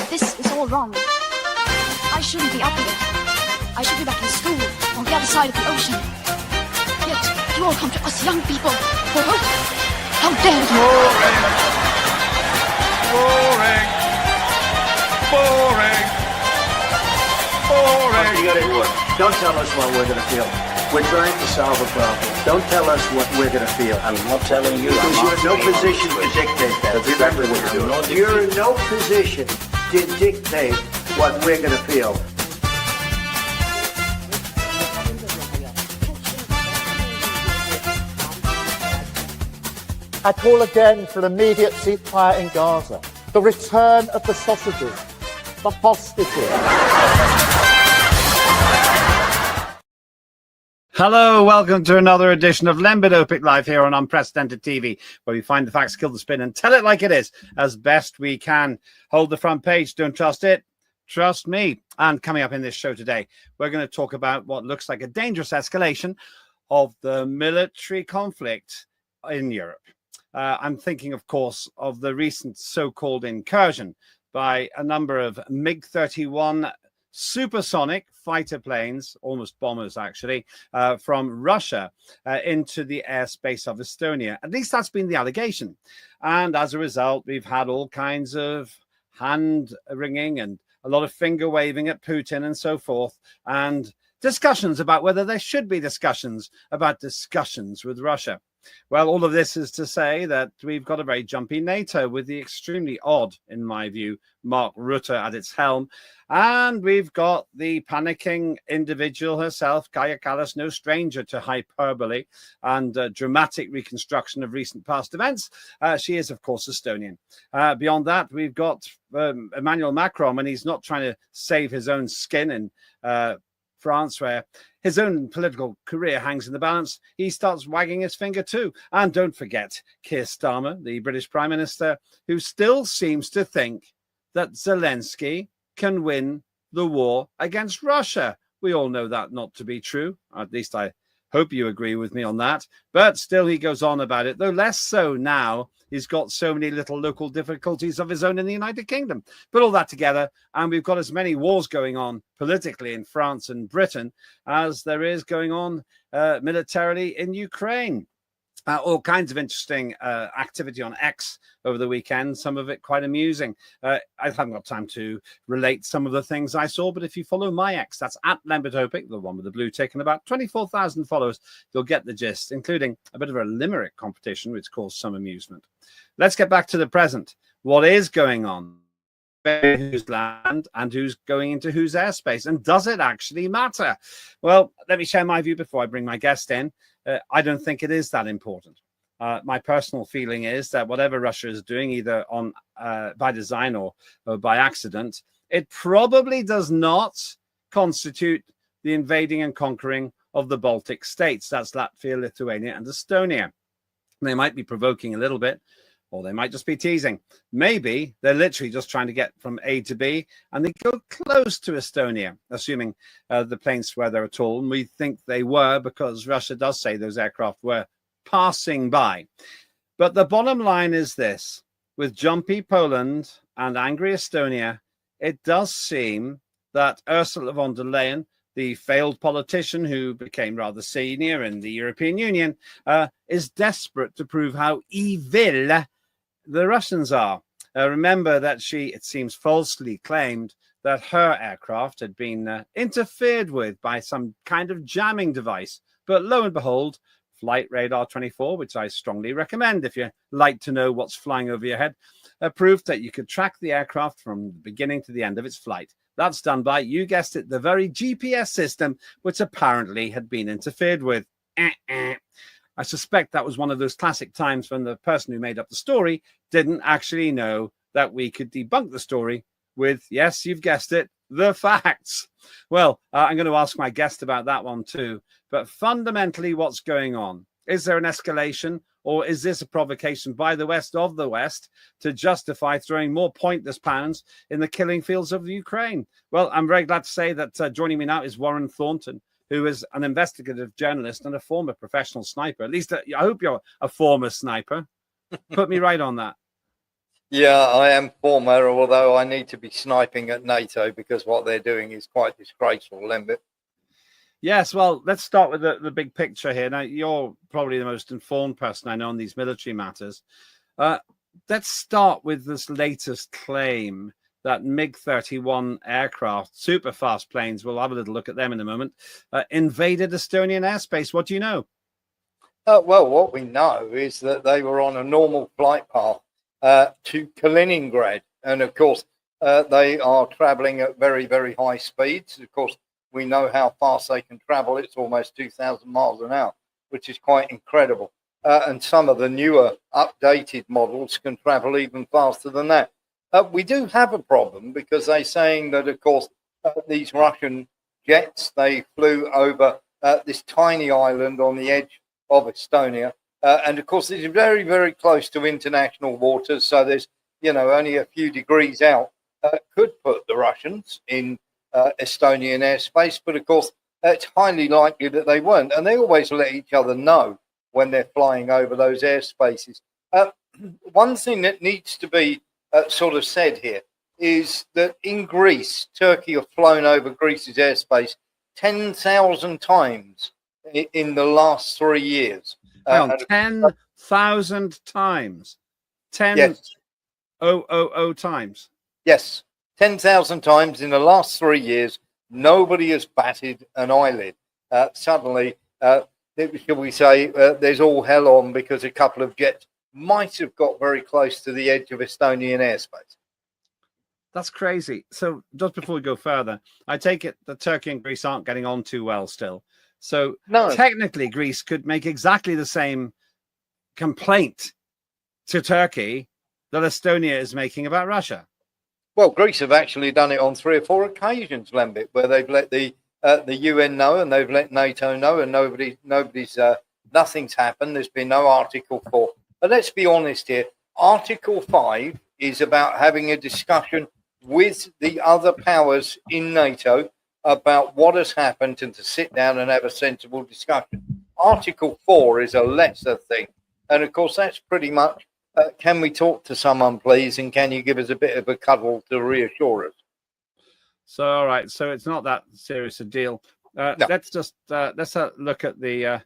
This is all wrong. I shouldn't be up here. I should be back in school on the other side of the ocean. Yet you all come to us young people for hope. How dare you! Boring. Boring. Boring. You got it. Don't tell us what we're going to feel. We're trying to solve a problem. Don't tell us what we're going to feel. I'm not telling you. Because you're in no position to dictate that. Remember what you're doing. You're in no position to dictate what we're going to feel. I call again for an immediate ceasefire in Gaza, the return of the sausages, the hostages. Hello, welcome to another edition of Lembit Öpik live here on Unprecedented TV, where we find the facts, kill the spin, and tell it like it is as best we can. Hold the front page, don't trust it, trust me. And coming up in this show today, we're going to talk about what looks like a dangerous escalation of the military conflict in Europe. I'm thinking, of course, of the recent so-called incursion by a number of MiG-31 supersonic fighter planes, almost bombers actually, from Russia into the airspace of Estonia. At least that's been the allegation. And as a result, we've had all kinds of hand wringing and a lot of finger waving at Putin and so forth, and discussions about whether there should be discussions about discussions with Russia. Well, all of this is to say that we've got a very jumpy NATO with the extremely odd, in my view, Mark Rutte at its helm. And we've got the panicking individual herself, Kaja Kallas, no stranger to hyperbole and dramatic reconstruction of recent past events. She is, of course, Estonian. Beyond that, we've got Emmanuel Macron, when he's not trying to save his own skin in France, where his own political career hangs in the balance, he starts wagging his finger too. And don't forget Keir Starmer, the British Prime Minister, who still seems to think that Zelensky can win the war against Russia. We all know that not to be true. At least I hope you agree with me on that. But still he goes on about it, though less so now. He's got so many little local difficulties of his own in the United Kingdom. Put all that together, and we've got as many wars going on politically in France and Britain as there is going on militarily in Ukraine. All kinds of interesting activity on X over the weekend, some of it quite amusing. I haven't got time to relate some of the things I saw, but if you follow my X, that's at Lembit Öpik, the one with the blue tick, and about 24,000 followers, you'll get the gist, including a bit of a limerick competition, which caused some amusement. Let's get back to the present. What is going on? Whose land and who's going into whose airspace, and does it actually matter? Well, let me share my view before I bring my guest in. I don't think it is that important. My personal feeling is that whatever Russia is doing, either on by design or by accident, it probably does not constitute the invading and conquering of the Baltic states. That's Latvia, Lithuania, and Estonia. They might be provoking a little bit, or they might just be teasing. Maybe they're literally just trying to get from A to B, and they go close to Estonia, assuming the planes were there at all. And we think they were, because Russia does say those aircraft were passing by. But the bottom line is this: with jumpy Poland and angry Estonia, it does seem that Ursula von der Leyen, the failed politician who became rather senior in the European Union, is desperate to prove how evil the Russians are. Remember that she, it seems, falsely claimed that her aircraft had been interfered with by some kind of jamming device. But lo and behold, Flight Radar 24, which I strongly recommend if you like to know what's flying over your head, proved that you could track the aircraft from the beginning to the end of its flight. That's done by, you guessed it, the very GPS system, which apparently had been interfered with. I suspect that was one of those classic times when the person who made up the story didn't actually know that we could debunk the story with, yes, you've guessed it, the facts. Well, I'm going to ask my guest about that one too. But fundamentally, what's going on? Is there an escalation, or is this a provocation by the West of the West to justify throwing more pointless pounds in the killing fields of Ukraine? Well, I'm very glad to say that joining me now is Warren Thornton, who is an investigative journalist and a former professional sniper. At least I hope you're a former sniper. Put me right on that. Yeah, I am former, although I need to be sniping at NATO because what they're doing is quite disgraceful, Lembit. Yes, well, let's start with the big picture here. Now, you're probably the most informed person I know on these military matters. Let's start with this latest claim that MiG-31 aircraft, super fast planes, we'll have a little look at them in a moment, invaded Estonian airspace. What do you know? Well, what we know is that they were on a normal flight path to Kaliningrad. And of course, they are traveling at very, very high speeds. Of course, we know how fast they can travel. It's almost 2,000 miles an hour, which is quite incredible. And some of the newer updated models can travel even faster than that. We do have a problem because they're saying that, of course, these Russian jets, they flew over this tiny island on the edge of Estonia. And of course, it's very, very close to international waters. So there's, only a few degrees out could put the Russians in Estonian airspace. But of course, it's highly likely that they weren't. And they always let each other know when they're flying over those airspaces. One thing that needs to be sort of said here is that in Greece, Turkey have flown over Greece's airspace 10,000 times in the last 3 years. 10,000 times. 10,000 times. Yes, 10,000 times in the last 3 years. Nobody has batted an eyelid. Suddenly, shall we say, there's all hell on because a couple of jets might have got very close to the edge of Estonian airspace. That's crazy. So just before we go further, I take it that Turkey and Greece aren't getting on too well still. So technically, Greece could make exactly the same complaint to Turkey that Estonia is making about Russia. Well, Greece have actually done it on 3 or 4 occasions, Lembit, where they've let the UN know and they've let NATO know, and nothing's happened. There's been no Article 4. But let's be honest here. Article 5 is about having a discussion with the other powers in NATO about what has happened and to sit down and have a sensible discussion. Article 4 is a lesser thing. And of course, that's pretty much, can we talk to someone, please? And can you give us a bit of a cuddle to reassure us? So, all right. So it's not that serious a deal. No. Let's just let's look at the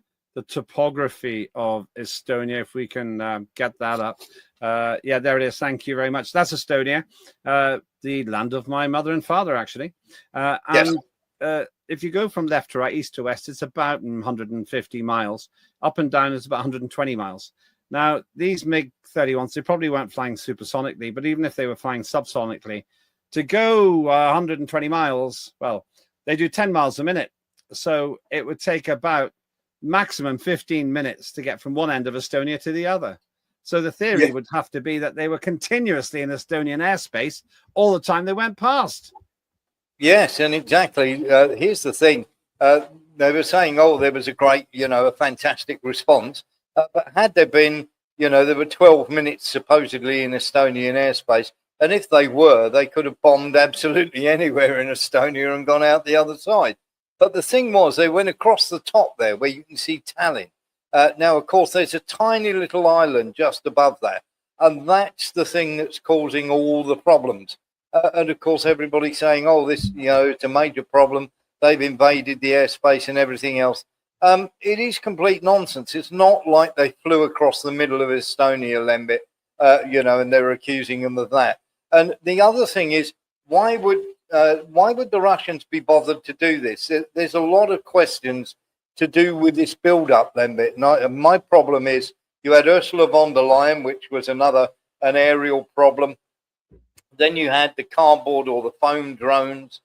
topography of Estonia, if we can get that up. Yeah, there it is. Thank you very much. That's Estonia, the land of my mother and father, actually. And if you go from left to right, east to west, it's about 150 miles. Up and down is about 120 miles. Now, these MiG-31s, they probably weren't flying supersonically, but even if they were flying subsonically, to go 120 miles, well, they do 10 miles a minute. So it would take about maximum 15 minutes to get from one end of Estonia to the other. So the theory would have to be that they were continuously in Estonian airspace all the time they went past. Yes, and exactly. Here's the thing. They were saying, there was a great, a fantastic response. But had there been, there were 12 minutes supposedly in Estonian airspace. And if they were, they could have bombed absolutely anywhere in Estonia and gone out the other side. But the thing was, they went across the top there where you can see Tallinn. Now, of course, there's a tiny little island just above that. And that's the thing that's causing all the problems. And, of course, everybody's saying, this, it's a major problem. They've invaded the airspace and everything else. It is complete nonsense. It's not like they flew across the middle of Estonia, Lembit, and they're accusing them of that. And the other thing is, why would the Russians be bothered to do this? There's a lot of questions to do with this build-up, Lembit. And my problem is, you had Ursula von der Leyen, which was an aerial problem. Then you had the cardboard or the foam drones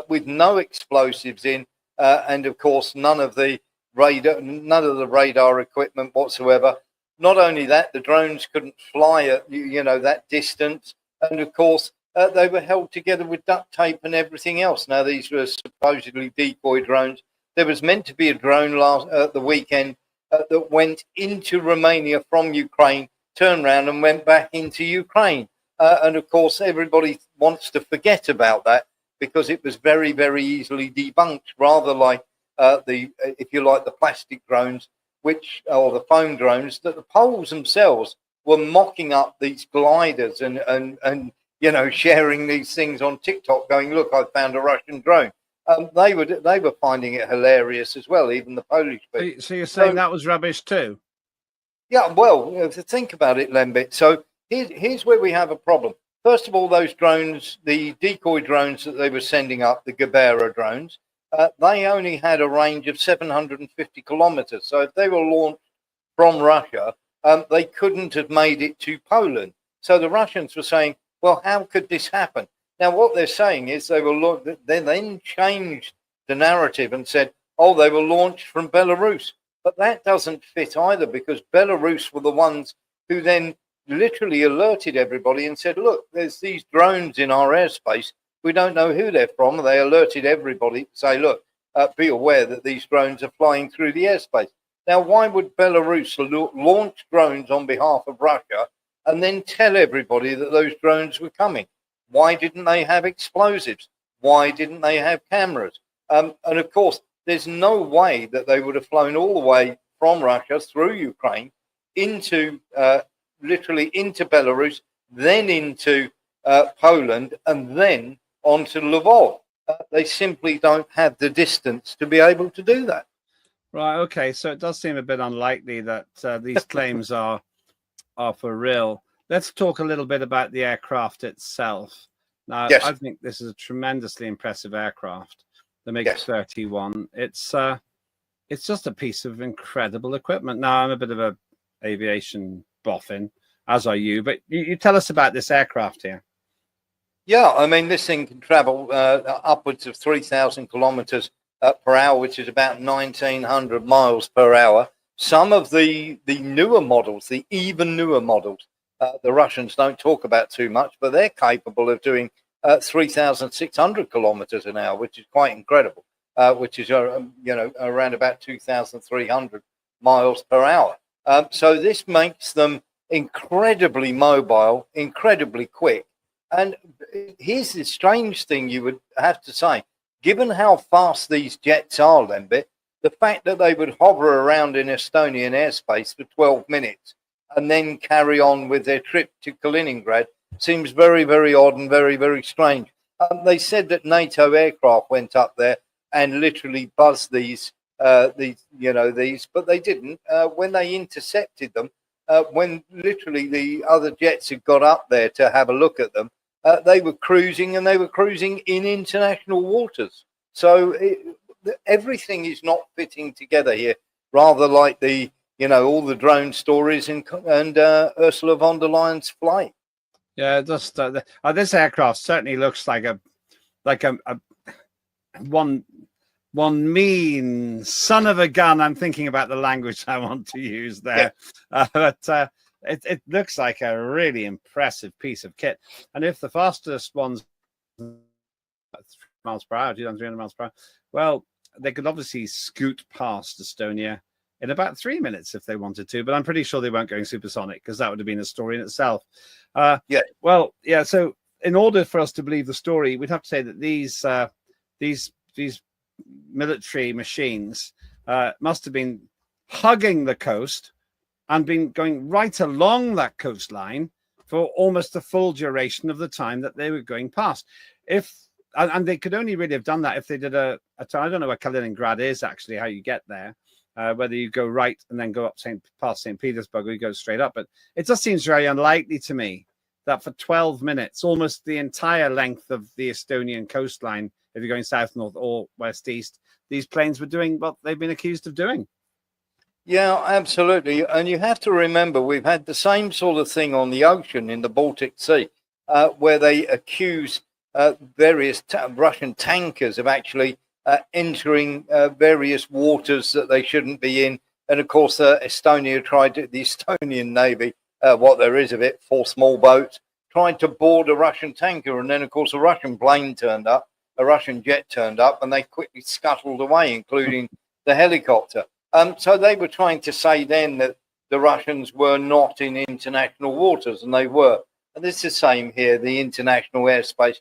with no explosives in, and of course none of the radar equipment whatsoever. Not only that, the drones couldn't fly at that distance, and of course they were held together with duct tape and everything else. Now these were supposedly decoy drones. There was meant to be a drone the weekend that went into Romania from Ukraine, turned around and went back into Ukraine. And of course, everybody wants to forget about that because it was very, very easily debunked, rather like if you like, the plastic drones, or the foam drones, that the Poles themselves were mocking up these gliders and sharing these things on TikTok, going, "Look, I found a Russian drone." They were finding it hilarious as well, even the Polish people. So you're saying that was rubbish too? Yeah, well, to think about it, Lembit. So here's where we have a problem. First of all, those drones, the decoy drones that they were sending up, the Gabera drones, they only had a range of 750 kilometers. So if they were launched from Russia, they couldn't have made it to Poland. So the Russians were saying, well, how could this happen? Now, what they're saying is they then changed the narrative and said, oh, they were launched from Belarus. But that doesn't fit either, because Belarus were the ones who then literally alerted everybody and said, look, there's these drones in our airspace. We don't know who they're from. They alerted everybody to say, look, be aware that these drones are flying through the airspace. Now, why would Belarus launch drones on behalf of Russia and then tell everybody that those drones were coming? Why didn't they have explosives? Why didn't they have cameras? And of course, there's no way that they would have flown all the way from Russia through Ukraine into literally into Belarus, then into Poland, and then onto Lvov. They simply don't have the distance to be able to do that. Right. Okay. So it does seem a bit unlikely that these claims are for real. Let's talk a little bit about the aircraft itself. Now, yes. I think this is a tremendously impressive aircraft. The MiG-31. It's just a piece of incredible equipment. Now, I'm a bit of a aviation boffin, as are you, but you tell us about this aircraft here. Yeah, I mean, this thing can travel upwards of 3,000 kilometers per hour, which is about 1,900 miles per hour. Some of the newer models, the even newer models, the Russians don't talk about too much, but they're capable of doing 3,600 kilometers an hour, which is quite incredible, which is, around about 2,300 miles per hour. So this makes them incredibly mobile, incredibly quick. And here's the strange thing you would have to say, given how fast these jets are, Lembit, the fact that they would hover around in Estonian airspace for 12 minutes and then carry on with their trip to Kaliningrad seems very, very odd and very, very strange. They said that NATO aircraft went up there and literally buzzed these, but they didn't. When they intercepted them, when literally the other jets had got up there to have a look at them, they were cruising, and they were cruising in international waters. So everything is not fitting together here, rather like all the drone stories and Ursula von der Leyen's flight. Yeah, just this aircraft certainly looks like a one mean son of a gun. I'm thinking about the language I want to use there, but it looks like a really impressive piece of kit. And if the fastest one's 3 miles per hour, 2,300 miles per hour, well, they could obviously scoot past Estonia in about 3 minutes if they wanted to, but I'm pretty sure they weren't going supersonic, because that would have been a story in itself. So in order for us to believe the story, we'd have to say that these military machines must have been hugging the coast and been going right along that coastline for almost the full duration of the time that they were going past. And they could only really have done that if they did I don't know where Kaliningrad is actually, how you get there. Whether you go right and then go up past St. Petersburg, or you go straight up. But it just seems very unlikely to me that for 12 minutes, almost the entire length of the Estonian coastline, if you're going south, north, or west, east, these planes were doing what they've been accused of doing. Yeah, absolutely. And you have to remember, we've had the same sort of thing on the ocean in the Baltic Sea, where they accuse various Russian tankers of actually entering various waters that they shouldn't be in. And of course, the Estonian Navy, what there is of it, 4 small boats, tried to board a Russian tanker. And then, of course, a Russian plane turned up, a Russian jet turned up, and they quickly scuttled away, including the helicopter. So they were trying to say then that the Russians were not in international waters, and they were. And it's the same here, the international airspace.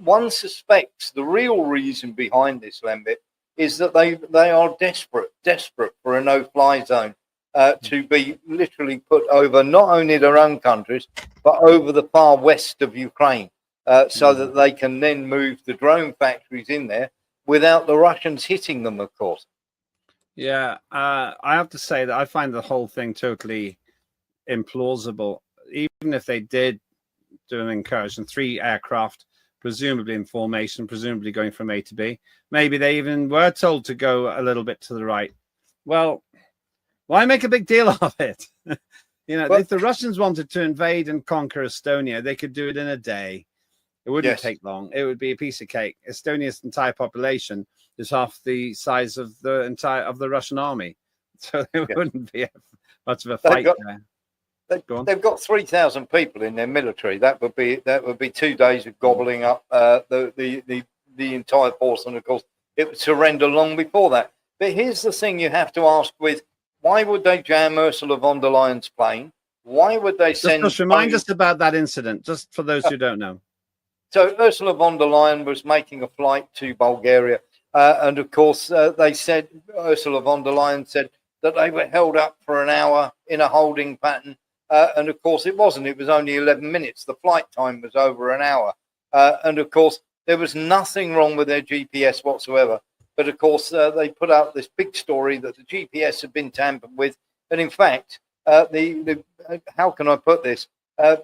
One suspects the real reason behind this, Lembit, is that they are desperate for a no-fly zone. to be literally put over not only their own countries, but over the far west of Ukraine, so that they can then move the drone factories in there without the Russians hitting them, of course. Yeah, I have to say that I find the whole thing totally implausible. Even if they did do an incursion, 3 aircraft, presumably in formation, presumably going from A to B, maybe they even were told to go a little bit to the right. Well, why make a big deal of it? If the Russians wanted to invade and conquer Estonia, they could do it in a day. It wouldn't take long. It would be a piece of cake. Estonia's entire population is half the size of the Russian army, so it wouldn't be much of a fight there. They've got 3,000 people in their military. That would be 2 days of gobbling up the entire force, and of course it would surrender long before that. But here's the thing: you have to ask with. Why would they jam Ursula von der Leyen's plane? Why would they send... Just remind us about that incident, just for those who don't know. So Ursula von der Leyen was making a flight to Bulgaria. And of course, Ursula von der Leyen said that they were held up for an hour in a holding pattern. And of course, it wasn't. It was only 11 minutes. The flight time was over an hour. And of course, there was nothing wrong with their GPS whatsoever. But of course, they put out this big story that the GPS had been tampered with. And in fact, how can I put this?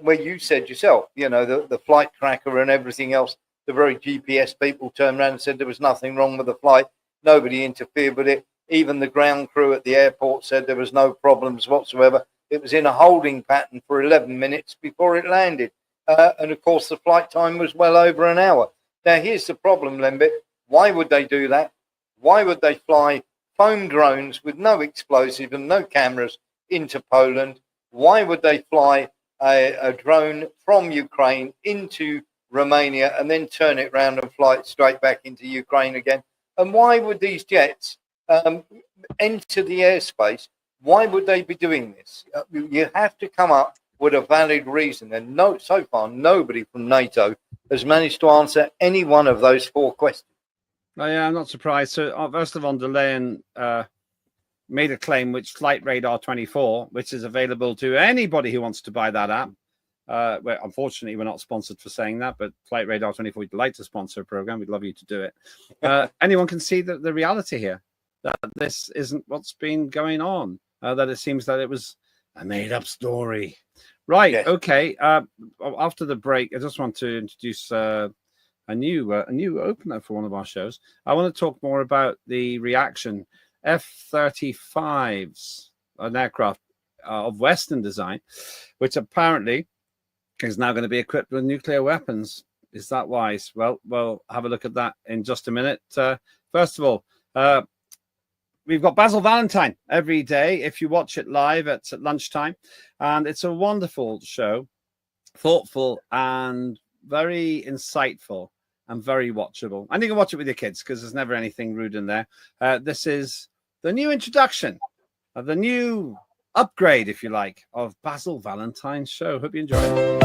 Where you said yourself, the flight tracker and everything else, the very GPS people turned around and said there was nothing wrong with the flight. Nobody interfered with it. Even the ground crew at the airport said there was no problems whatsoever. It was in a holding pattern for 11 minutes before it landed. And of course, the flight time was well over an hour. Now, here's the problem, Lembit. Why would they do that? Why would they fly foam drones with no explosive and no cameras into Poland? Why would they fly a drone from Ukraine into Romania and then turn it around and fly it straight back into Ukraine again? And why would these jets enter the airspace? Why would they be doing this? You have to come up with a valid reason. And so far, nobody from NATO has managed to answer any one of those 4 questions. Oh, yeah, I'm not surprised. So Ursula von der Leyen made a claim, which Flight Radar 24, which is available to anybody who wants to buy that app. Well, unfortunately, we're not sponsored for saying that, but Flight Radar 24 would like to sponsor a program. We'd love you to do it. Anyone can see the reality here, that this isn't what's been going on, that it seems that it was a made-up story. Right, yes. Okay. After the break, I just want to introduce... a new opener for one of our shows. I want to talk more about the reaction. F-35s, an aircraft of Western design, which apparently is now going to be equipped with nuclear weapons. Is that wise? Well, we'll have a look at that in just a minute. First of all, we've got Basil Valentine every day if you watch it live at lunchtime. And it's a wonderful show, thoughtful and very insightful and very watchable. And you can watch it with your kids because there's never anything rude in there. This is the new introduction of the new upgrade, if you like, of Basil Valentine's show. Hope you enjoy it.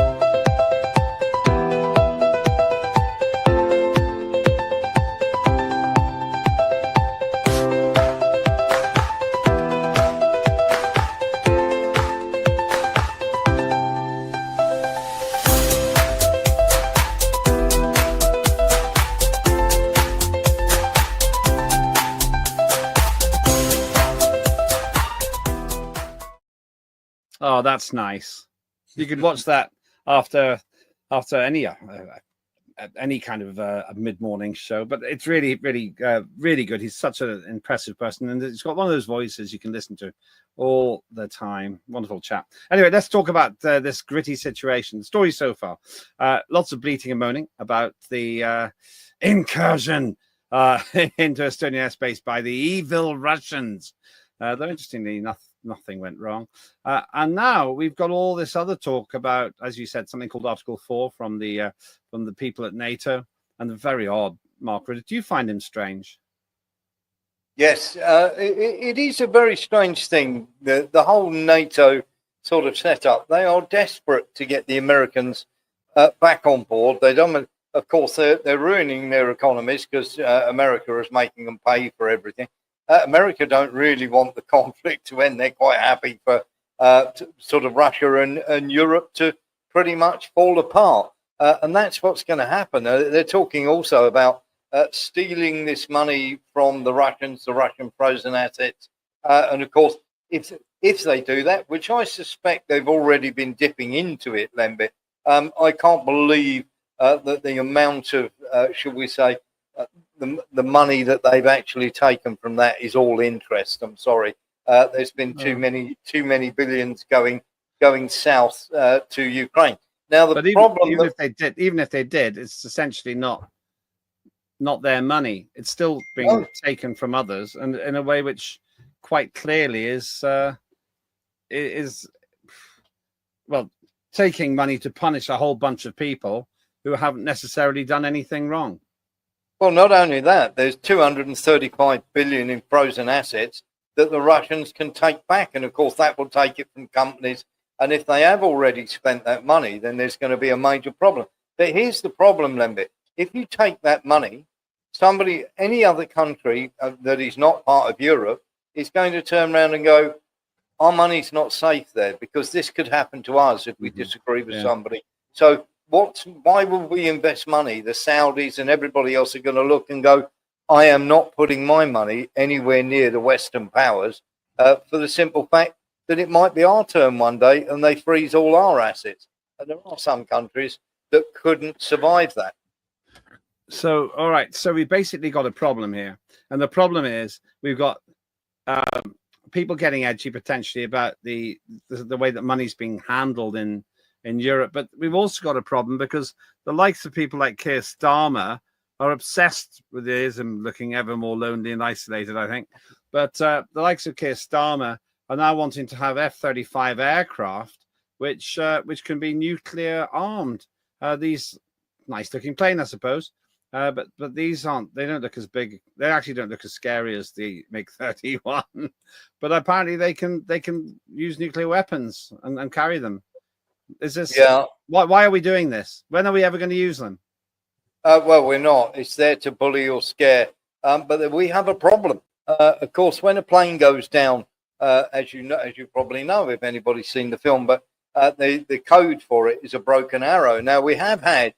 Oh, that's nice. You could watch that after any kind of a mid-morning show, but it's really good. He's such an impressive person, and he's got one of those voices you can listen to all the time. Wonderful chap. Anyway, let's talk about this gritty situation. The story so far, lots of bleating and moaning about the incursion into Estonian airspace by the evil Russians. Though interestingly, nothing went wrong. And now we've got all this other talk about, as you said, something called Article 4 from the people at NATO, and the very odd. Mark, do you find him strange? Yes, it is a very strange thing. The whole NATO sort of setup. They are desperate to get the Americans back on board. They don't. Of course, they're ruining their economies because America is making them pay for everything. America don't really want the conflict to end. They're quite happy for sort of Russia and Europe to pretty much fall apart. And that's what's going to happen. They're talking also about stealing this money from the Russians, the Russian frozen assets. And of course, if they do that, which I suspect they've already been dipping into it, Lembit, I can't believe that the amount of, should we say, the money that they've actually taken from that is all interest. I'm sorry. There's been too many billions going south to Ukraine. Now even if they did, it's essentially not their money. It's still being taken from others, and in a way which quite clearly is taking money to punish a whole bunch of people who haven't necessarily done anything wrong. Well, not only that, there's 235 billion in frozen assets that the Russians can take back, and of course that will take it from companies. And if they have already spent that money, then there's going to be a major problem. But here's the problem, Lembit. If you take that money, any other country that is not part of Europe is going to turn around and go, our money's not safe there because this could happen to us if we disagree with somebody. So why will we invest money? The Saudis and everybody else are going to look and go, I am not putting my money anywhere near the Western powers for the simple fact that it might be our turn one day and they freeze all our assets. And there are some countries that couldn't survive that. So, all right. So we basically got a problem here. And the problem is we've got people getting edgy potentially about the way that money's being handled in Europe. But we've also got a problem because the likes of people like Keir Starmer are obsessed with the ism looking ever more lonely and isolated, I think. But the likes of Keir Starmer are now wanting to have F-35 aircraft, which can be nuclear armed. These nice looking plane, I suppose. But these aren't. They don't look as big. They actually don't look as scary as the MiG-31. But apparently they can use nuclear weapons and carry them. Is this? Yeah. Why are we doing this? When are we ever going to use them? Well, we're not. It's there to bully or scare. But we have a problem. Of course, when a plane goes down, as you probably know, if anybody's seen the film, but the code for it is a broken arrow. Now we have had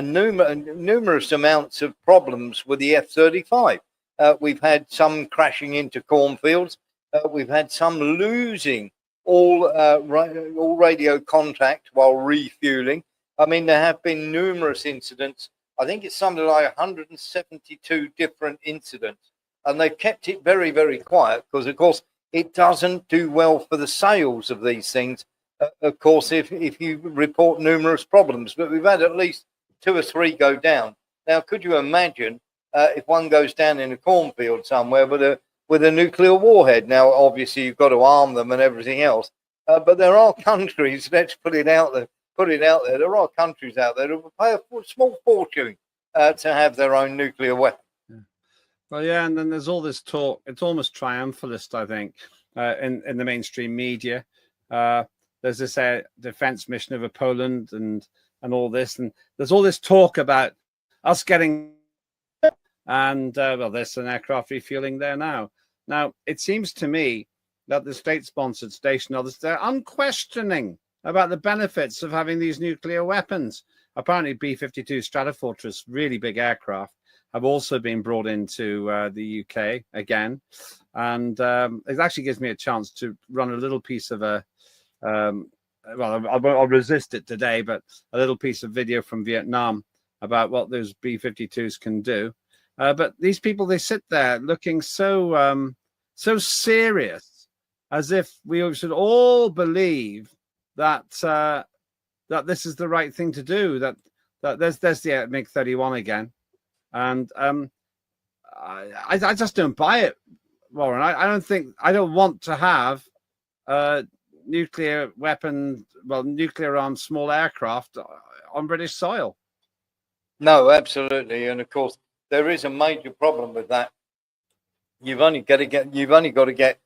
numerous amounts of problems with the F-35. We've had some crashing into cornfields. We've had some losing all radio contact while refueling. I mean, there have been numerous incidents. I think it's something like 172 different incidents, and they've kept it very, very quiet because, of course, it doesn't do well for the sales of these things. Of course, if you report numerous problems, but we've had at least 2 or 3 go down. Now, could you imagine if one goes down in a cornfield somewhere with a nuclear warhead? Now, obviously, you've got to arm them and everything else. But there are countries, let's put it out there. There are countries out there that will pay a small fortune to have their own nuclear weapon. Yeah. Well, yeah, and then there's all this talk. It's almost triumphalist, I think, in the mainstream media. There's this defense mission over Poland and all this, and there's all this talk about us getting there's an aircraft refueling there now. Now, it seems to me that the state-sponsored station, others, they're unquestioning about the benefits of having these nuclear weapons. Apparently, B-52 Stratofortress, really big aircraft, have also been brought into the UK again, and it actually gives me a chance to run a little piece of I'll resist it today, but a little piece of video from Vietnam about what those B-52s can do. But these people, they sit there looking so serious, as if we should all believe that that this is the right thing to do. That there's the MiG-31 again, and I just don't buy it, Warren. I don't want to have nuclear armed small aircraft on British soil. No, absolutely, and of course there is a major problem with that. You've only got to get,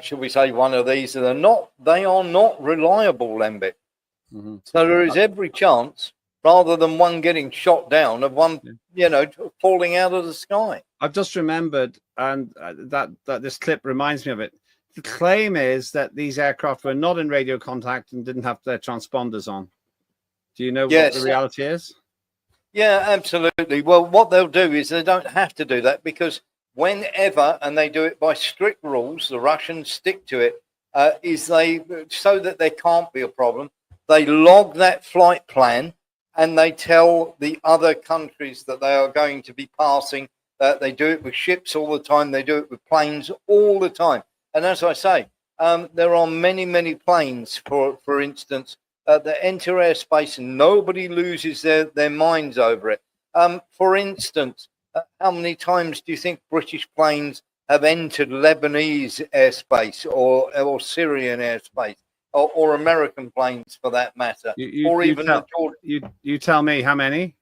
should we say, one of these that they are not reliable, Lembit. Mm-hmm. So there is every chance, rather than one getting shot down, of one, falling out of the sky. I've just remembered, and that this clip reminds me of it. The claim is that these aircraft were not in radio contact and didn't have their transponders on. Do you know what the reality is? Yeah, absolutely. Well, what they'll do is they don't have to do that, because whenever, and they do it by strict rules, the Russians stick to it, so that there can't be a problem, they log that flight plan and they tell the other countries that they are going to be passing. They do it with ships all the time. They do it with planes all the time. And as I say, there are many, many planes, for instance, that enter airspace and nobody loses their minds over it. For instance, how many times do you think British planes have entered Lebanese airspace or Syrian airspace, or American planes for that matter, you tell me how many?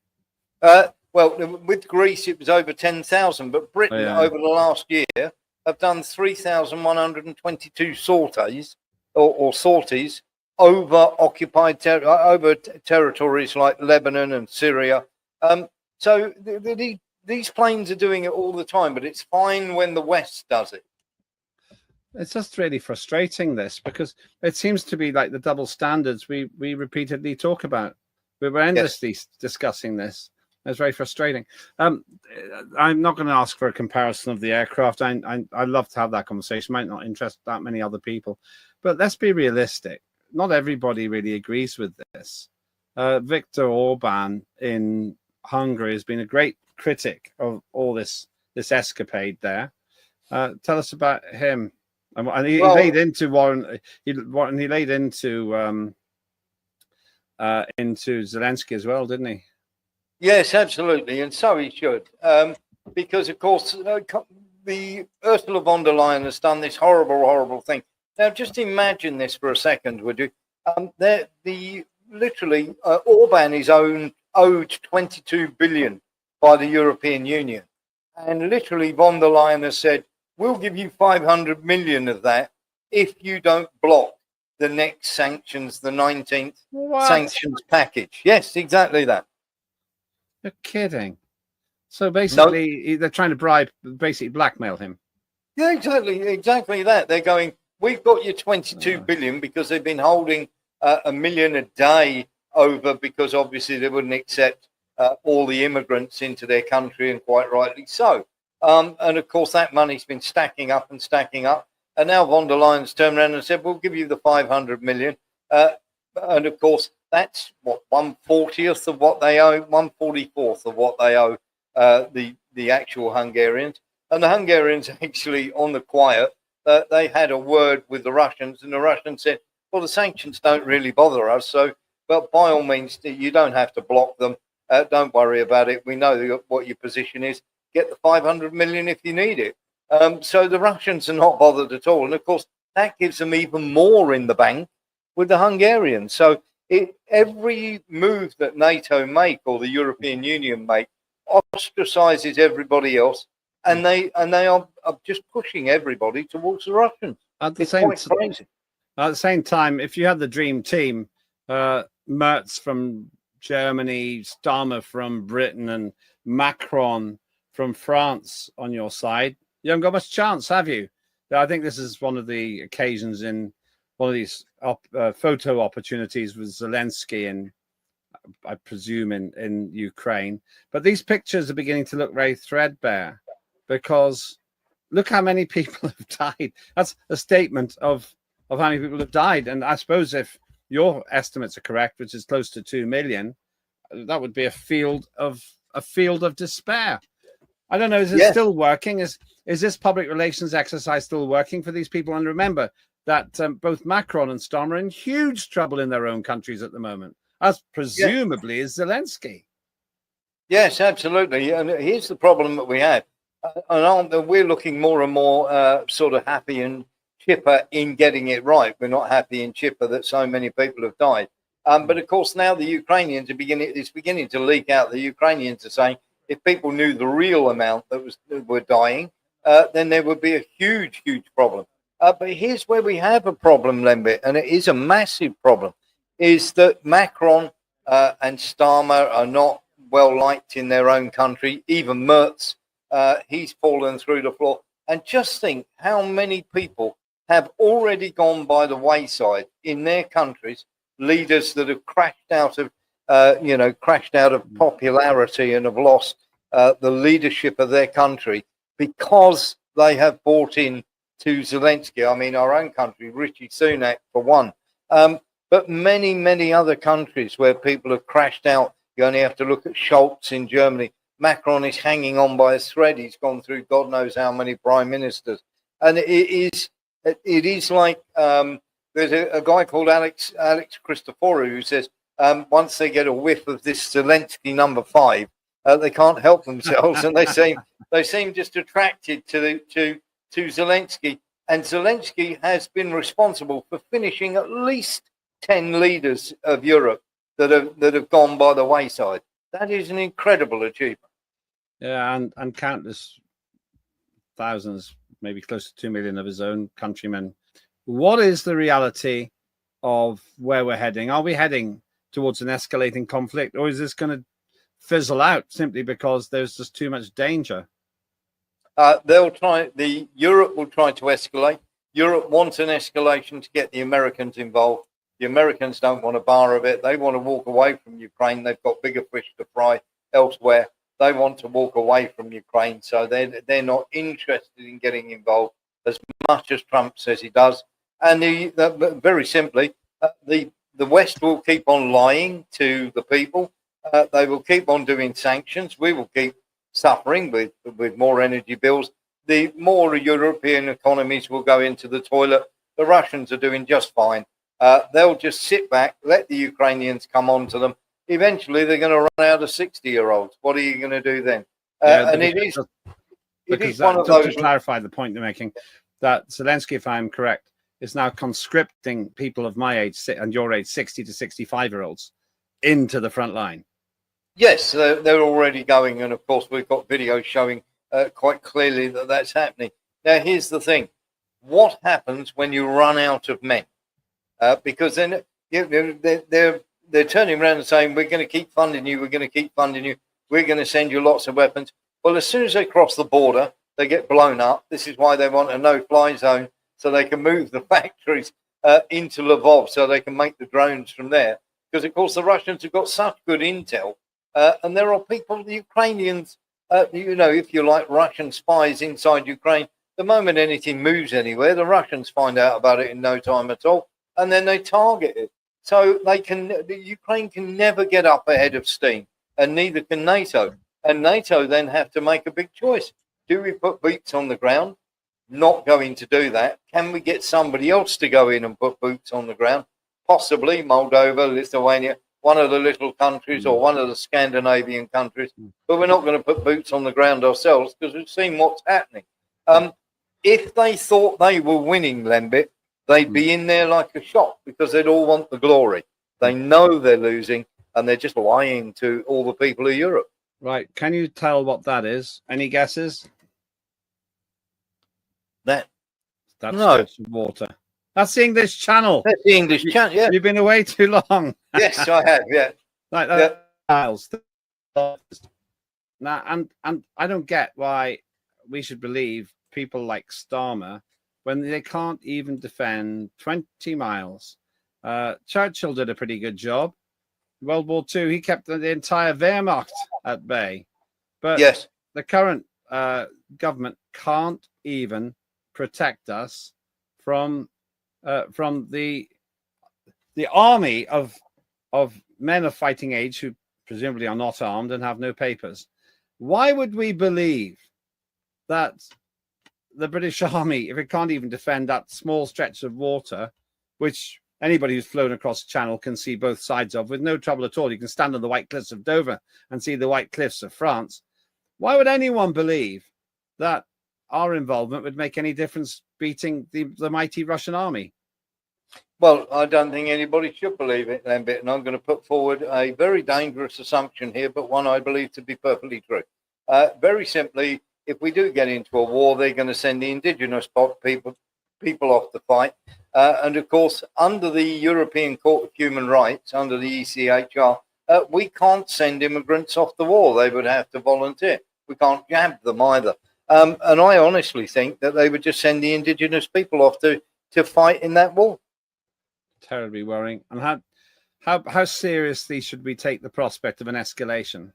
Well, with Greece it was over 10,000, but Britain over the last year have done 3,122 sorties or sorties over occupied territories like Lebanon and Syria. So these planes are doing it all the time, but it's fine when the West does it. It's just really frustrating, this, because it seems to be like the double standards we repeatedly talk about. We were endlessly discussing this. It's very frustrating. I'm not going to ask for a comparison of the aircraft. I'd love to have that conversation. Might not interest that many other people, but let's be realistic. Not everybody really agrees with this. Viktor Orban in Hungary has been a great critic of all this escapade there. Tell us about him. And he laid into Warren. He laid into Zelensky as well, didn't he? Yes, absolutely, and so he should, because of course the Ursula von der Leyen has done this horrible thing. Now, just imagine this for a second, would you? Literally, Orban is owed 22 billion by the European Union, and literally von der Leyen has said, "We'll give you 500 million of that if you don't block the next sanctions, the 19th sanctions package." Yes, exactly that. You're kidding. So basically, they're trying to blackmail him. Yeah, exactly that. They're going, "We've got you 22 billion," because they've been holding a million a day over, because obviously they wouldn't accept all the immigrants into their country, and quite rightly so. And of course, that money's been stacking up. And now von der Leyen's turned around and said, "We'll give you the 500 million. And of course, that's what, 1/40th of what they owe, 1/44th of what they owe the actual Hungarians. And the Hungarians actually, on the quiet, they had a word with the Russians, and the Russians said, "Well, the sanctions don't really bother us, but by all means, you don't have to block them. Don't worry about it. We know what your position is. Get the 500 million if you need it." So the Russians are not bothered at all. And of course, that gives them even more in the bank with the Hungarians. So every move that NATO make or the European Union make ostracizes everybody else, and they are just pushing everybody towards the Russians. At the same time, if you had the dream team, Merz from Germany, Starmer from Britain, and Macron from France on your side, you haven't got much chance, have you? I think this is one of the occasions in one of these photo opportunities with Zelensky and I presume in Ukraine. But these pictures are beginning to look very threadbare, because look how many people have died. That's a statement of how many people have died. And I suppose if your estimates are correct, which is close to 2 million, that would be a field of despair. I don't know. Is it still working? Is this public relations exercise still working for these people? And remember that both Macron and Starmer are in huge trouble in their own countries at the moment, as presumably is Zelensky. Yes, absolutely. And here's the problem that we have. We're looking more and more sort of happy and chipper in getting it right. We're not happy and chipper that so many people have died. But of course, now the Ukrainians it's beginning to leak out. The Ukrainians are saying if people knew the real amount that were dying, then there would be a huge, huge problem. But here's where we have a problem, Lembit, and it is a massive problem, is that Macron and Starmer are not well liked in their own country. Even Merz He's fallen through the floor. And just think how many people have already gone by the wayside in their countries, leaders that have crashed out of, popularity and have lost the leadership of their country because they have bought in to Zelensky. I mean, our own country, Rishi Sunak for one, but many, many other countries where people have crashed out. You only have to look at Scholz in Germany. Macron is hanging on by a thread. He's gone through God knows how many prime ministers. And it is like there's a guy called Alex Christoforou who says once they get a whiff of this Zelensky number 5, they can't help themselves, and they seem just attracted to Zelensky. And Zelensky has been responsible for finishing at least 10 leaders of Europe that have gone by the wayside. That is an incredible achievement. Yeah, and countless thousands, maybe close to 2 million of his own countrymen. What is the reality of where we're heading? Are we heading towards an escalating conflict, or is this going to fizzle out simply because there's just too much danger? Europe will try to escalate. Europe wants an escalation to get the Americans involved. The Americans don't want a bar of it. They want to walk away from Ukraine. They've got bigger fish to fry elsewhere. They want to walk away from Ukraine, so they're not interested in getting involved as much as Trump says he does. And very simply, the West will keep on lying to the people. They will keep on doing sanctions. We will keep suffering with more energy bills. The more European economies will go into the toilet. The Russians are doing just fine. They'll just sit back, let the Ukrainians come on to them. Eventually, they're going to run out of 60-year-olds. What are you going to do then? And it is one of those. To clarify the point you're making, that Zelensky, if I'm correct, is now conscripting people of my age and your age, 60 to 65-year-olds, into the front line. Yes, they're already going. And of course, we've got videos showing quite clearly that that's happening. Now, here's the thing. What happens when you run out of men? Because then they're turning around and saying, we're going to keep funding you, we're going to keep funding you, we're going to send you lots of weapons. Well, as soon as they cross the border, they get blown up. This is why they want a no-fly zone, so they can move the factories into Lvov, so they can make the drones from there. Because, of course, the Russians have got such good intel, and there are people, the Ukrainians, if you like, Russian spies inside Ukraine. The moment anything moves anywhere, the Russians find out about it in no time at all, and then they target it. So Ukraine can never get up ahead of steam, and neither can NATO. And NATO then have to make a big choice. Do we put boots on the ground? Not going to do that. Can we get somebody else to go in and put boots on the ground? Possibly Moldova, Lithuania, one of the little countries or one of the Scandinavian countries. But we're not going to put boots on the ground ourselves because we've seen what's happening. If they thought they were winning, Lembit, they'd be in there like a shot because they'd all want the glory. They know they're losing and they're just lying to all the people of Europe. Right. Can you tell what that is? Any guesses? That's no water. That's the English Channel. That's the English Channel, yeah. You've been away too long. Yes, I have, yeah. Like that. Yeah. Now, and I don't get why we should believe people like Starmer when they can't even defend 20 miles. Churchill did a pretty good job. World War II, he kept the entire Wehrmacht at bay. But yes, the current government can't even protect us from the army of men of fighting age who presumably are not armed and have no papers. Why would we believe that the British Army, if it can't even defend that small stretch of water, which anybody who's flown across the Channel can see both sides of with no trouble at all? You can stand on the White Cliffs of Dover and see the White Cliffs of France. Why would anyone believe that our involvement would make any difference beating the mighty Russian army? Well, I don't think anybody should believe it, Lembit, and I'm going to put forward a very dangerous assumption here, but one I believe to be perfectly true. Very simply, if we do get into a war, they're going to send the indigenous people off to fight. And of course, under the European Court of Human Rights, under the ECHR, we can't send immigrants off the war. They would have to volunteer. we can't jab them either. And I honestly think that they would just send the indigenous people off to fight in that war. Terribly worrying. And how seriously should we take the prospect of an escalation?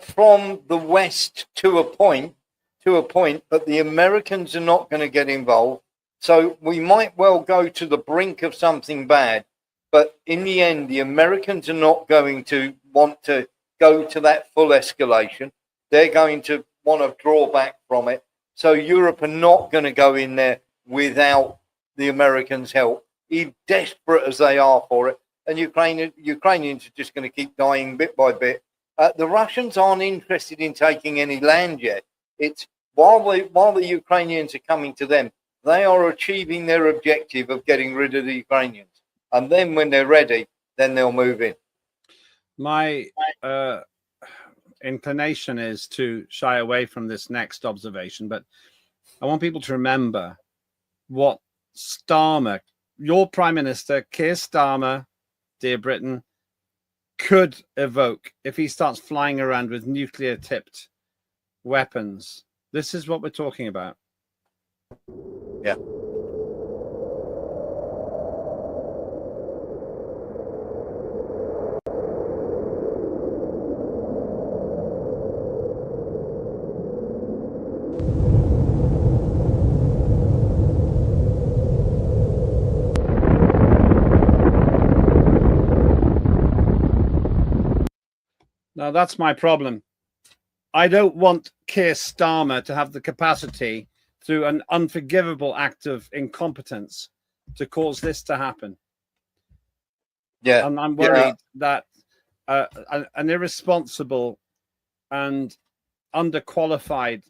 From the West to a point, but the Americans are not going to get involved. So we might well go to the brink of something bad, but in the end, the Americans are not going to want to go to that full escalation. They're going to want to draw back from it. So Europe are not going to go in there without the Americans' help, even desperate as they are for it. And Ukrainians are just going to keep dying bit by bit. The Russians aren't interested in taking any land yet. It's while the Ukrainians are coming to them, they are achieving their objective of getting rid of the Ukrainians. And then when they're ready, then they'll move in. My inclination is to shy away from this next observation, but I want people to remember what Starmer, your Prime Minister, Keir Starmer, dear Britain, could evoke if he starts flying around with nuclear-tipped weapons. This is what we're talking about. Yeah. Now, that's my problem. I don't want Keir Starmer to have the capacity, through an unforgivable act of incompetence, to cause this to happen. Yeah. And I'm worried that an irresponsible and underqualified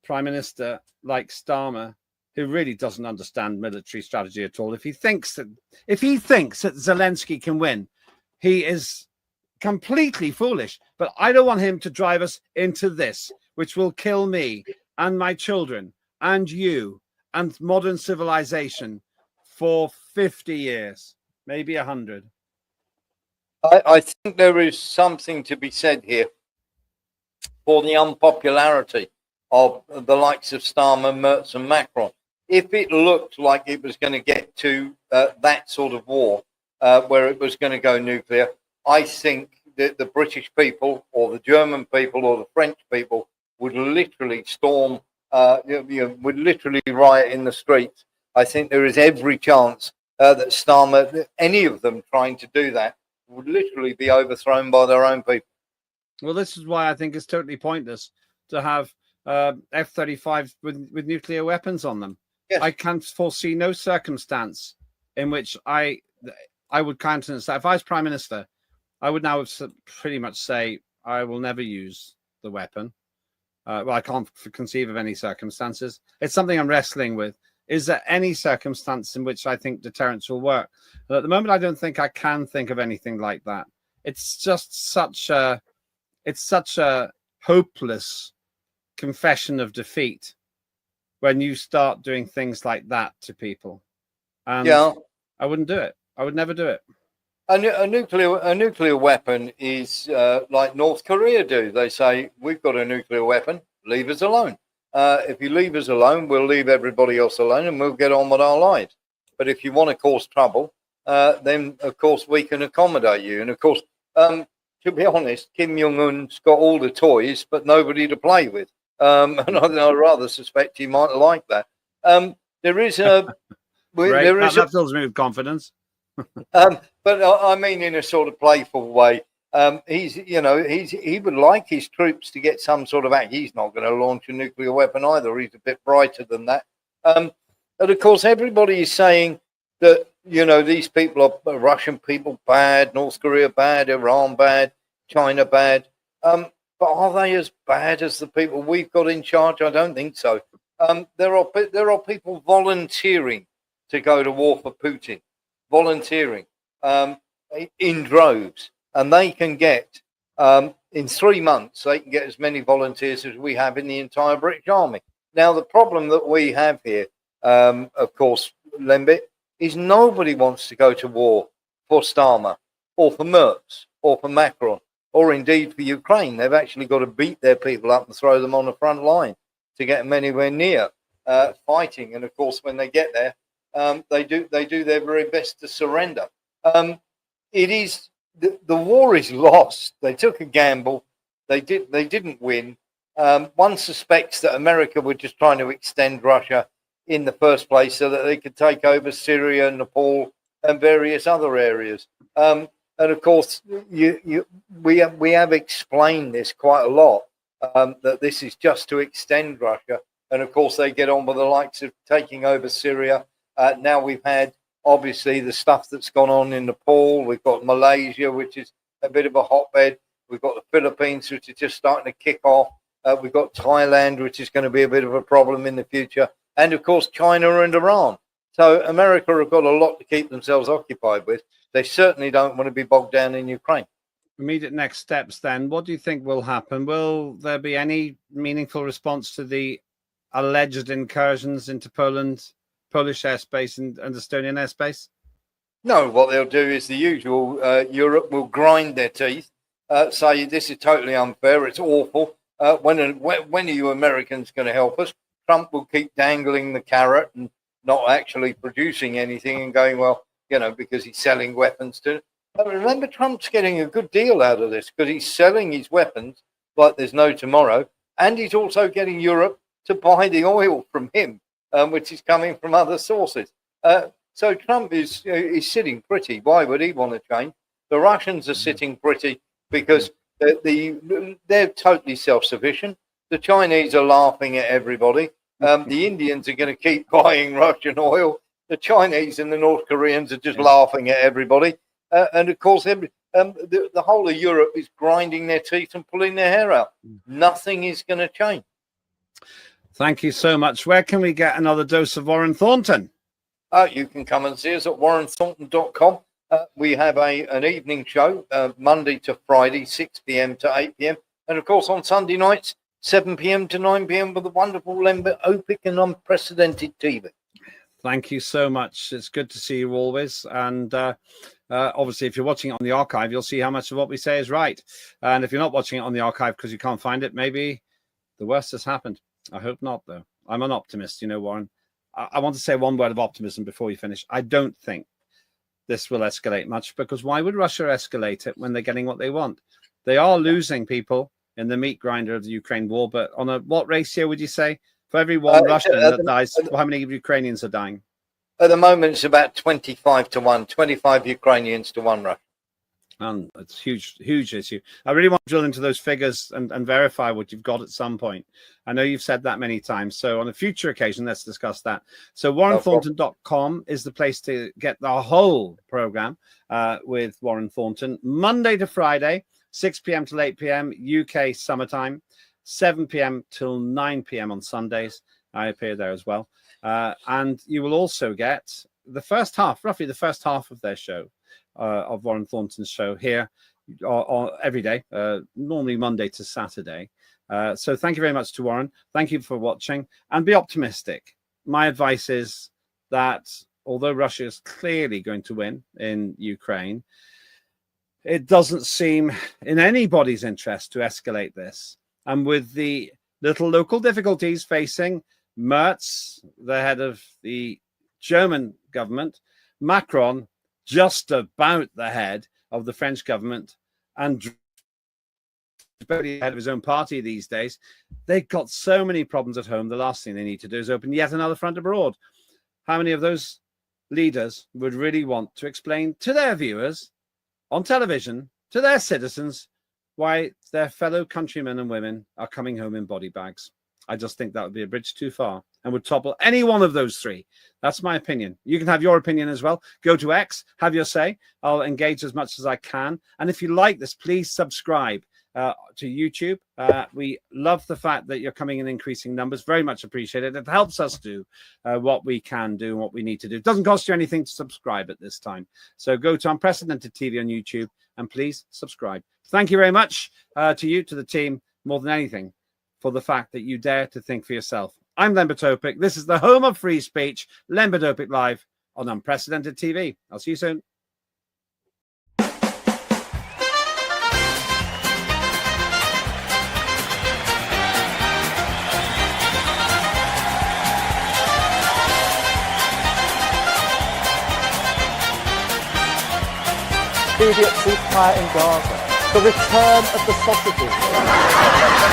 Prime Minister like Starmer, who really doesn't understand military strategy at all, if he thinks that Zelensky can win, he is completely foolish. But I don't want him to drive us into this, which will kill me and my children and you and modern civilization for 50 years, maybe 100. I think there is something to be said here for the unpopularity of the likes of Starmer, Merz and Macron. If it looked like it was going to get to that sort of war where it was going to go nuclear, I think that the British people or the German people or the French people would literally storm, would literally riot in the streets. I think there is every chance that Starmer, any of them trying to do that, would literally be overthrown by their own people. Well, this is why I think it's totally pointless to have F-35s with nuclear weapons on them. Yes. I can't foresee no circumstance in which I would countenance that. If I was Prime Minister, I would now pretty much say I will never use the weapon. Well, I can't conceive of any circumstances. It's something I'm wrestling with. Is there any circumstance in which I think deterrence will work? But at the moment, I don't think I can think of anything like that. It's just such a hopeless confession of defeat when you start doing things like that to people. And yeah, I wouldn't do it. I would never do it. A nuclear weapon is like North Korea do. They say, we've got a nuclear weapon, leave us alone. If you leave us alone, we'll leave everybody else alone and we'll get on with our lives. But if you want to cause trouble, then, of course, we can accommodate you. And, of course, to be honest, Kim Jong-un's got all the toys, but nobody to play with. And I rather suspect he might like that. There is a... that fills me with confidence. But I mean, in a sort of playful way, he would like his troops to get some sort of act. He's not going to launch a nuclear weapon either. He's a bit brighter than that. And of course, everybody is saying that, these people are Russian people bad, North Korea bad, Iran bad, China bad. But are they as bad as the people we've got in charge? I don't think so. There are people volunteering to go to war for Putin. Volunteering in droves, and they can get in 3 months they can get as many volunteers as we have in the entire British Army. Now the problem that we have here, of course, Lembit, is nobody wants to go to war for Starmer or for Merz or for Macron. or indeed for Ukraine. They've actually got to beat their people up and throw them on the front line to get them anywhere near fighting. And of course, when they get there, they do their very best to surrender. It is the war is lost. They took a gamble. They didn't win. One suspects that America were just trying to extend Russia in the first place so that they could take over Syria, Nepal, and various other areas. And of course, we have explained this quite a lot, that this is just to extend Russia. And of course, they get on with the likes of taking over Syria. Now we've had, obviously, the stuff that's gone on in Nepal. We've got Malaysia, which is a bit of a hotbed. We've got the Philippines, which is just starting to kick off. We've got Thailand, which is going to be a bit of a problem in the future. And, of course, China and Iran. So America have got a lot to keep themselves occupied with. They certainly don't want to be bogged down in Ukraine. Immediate next steps, then. What do you think will happen? Will there be any meaningful response to the alleged incursions into Poland, Polish airspace and Estonian airspace? No, what they'll do is the usual. Europe will grind their teeth, say this is totally unfair, it's awful. When are you Americans going to help us? Trump will keep dangling the carrot and not actually producing anything and going, well, because he's selling weapons to. But remember, Trump's getting a good deal out of this because he's selling his weapons like there's no tomorrow. And he's also getting Europe to buy the oil from him, which is coming from other sources. So Trump is sitting pretty. Why would he want to change? The Russians are sitting pretty because they're totally self-sufficient. The Chinese are laughing at everybody. The Indians are going to keep buying Russian oil. The Chinese and the North Koreans are just laughing at everybody. And of course, the whole of Europe is grinding their teeth and pulling their hair out. Nothing is going to change. Thank you so much. Where can we get another dose of Warren Thornton? You can come and see us at warrenthornton.com. We have an evening show, Monday to Friday, 6 p.m. to 8 p.m. And of course, on Sunday nights, 7 p.m. to 9 p.m. with the wonderful Lembit Öpik and Unprecedented TV. Thank you so much. It's good to see you always. And obviously, if you're watching it on the archive, you'll see how much of what we say is right. And if you're not watching it on the archive because you can't find it, maybe the worst has happened. I hope not, though. I'm an optimist, Warren. I want to say one word of optimism before you finish. I don't think this will escalate much because why would Russia escalate it when they're getting what they want? They are losing people in the meat grinder of the Ukraine war, but on what ratio would you say? For every one Russian that dies, how many Ukrainians are dying? At the moment, it's about 25 to 1, 25 Ukrainians to 1 Russian. And it's huge issue. I really want to drill into those figures and verify what you've got at some point. I know you've said that many times. So on a future occasion, let's discuss that. So warrenthornton.com is the place to get the whole program with Warren Thornton. Monday to Friday, 6 p.m. till 8 p.m. UK summertime, 7 p.m. till 9 p.m. on Sundays. I appear there as well. And you will also get the first half, roughly the first half of their show. Of Warren Thornton's show here every day, normally Monday to Saturday. So thank you very much to Warren. Thank you for watching and be optimistic. My advice is that although Russia is clearly going to win in Ukraine, it doesn't seem in anybody's interest to escalate this. And with the little local difficulties facing Merz, the head of the German government, Macron, just about the head of the French government and the head of his own party these days. They've got so many problems at home. The last thing they need to do is open yet another front abroad. How many of those leaders would really want to explain to their viewers on television, to their citizens, why their fellow countrymen and women are coming home in body bags? I just think that would be a bridge too far and would topple any one of those three. That's my opinion. You can have your opinion as well. Go to X, have your say. I'll engage as much as I can. And if you like this, please subscribe to YouTube. We love the fact that you're coming in increasing numbers. Very much appreciated. It helps us do what we can do and what we need to do. It doesn't cost you anything to subscribe at this time. So go to Unprecedented TV on YouTube and please subscribe. Thank you very much to you, to the team, more than anything, for the fact that you dare to think for yourself. I'm Lembit Öpik. This is the home of free speech, Lembit Öpik Live on Unprecedented TV. I'll see you soon. immediate ceasefire in Gaza, the return of the sausages.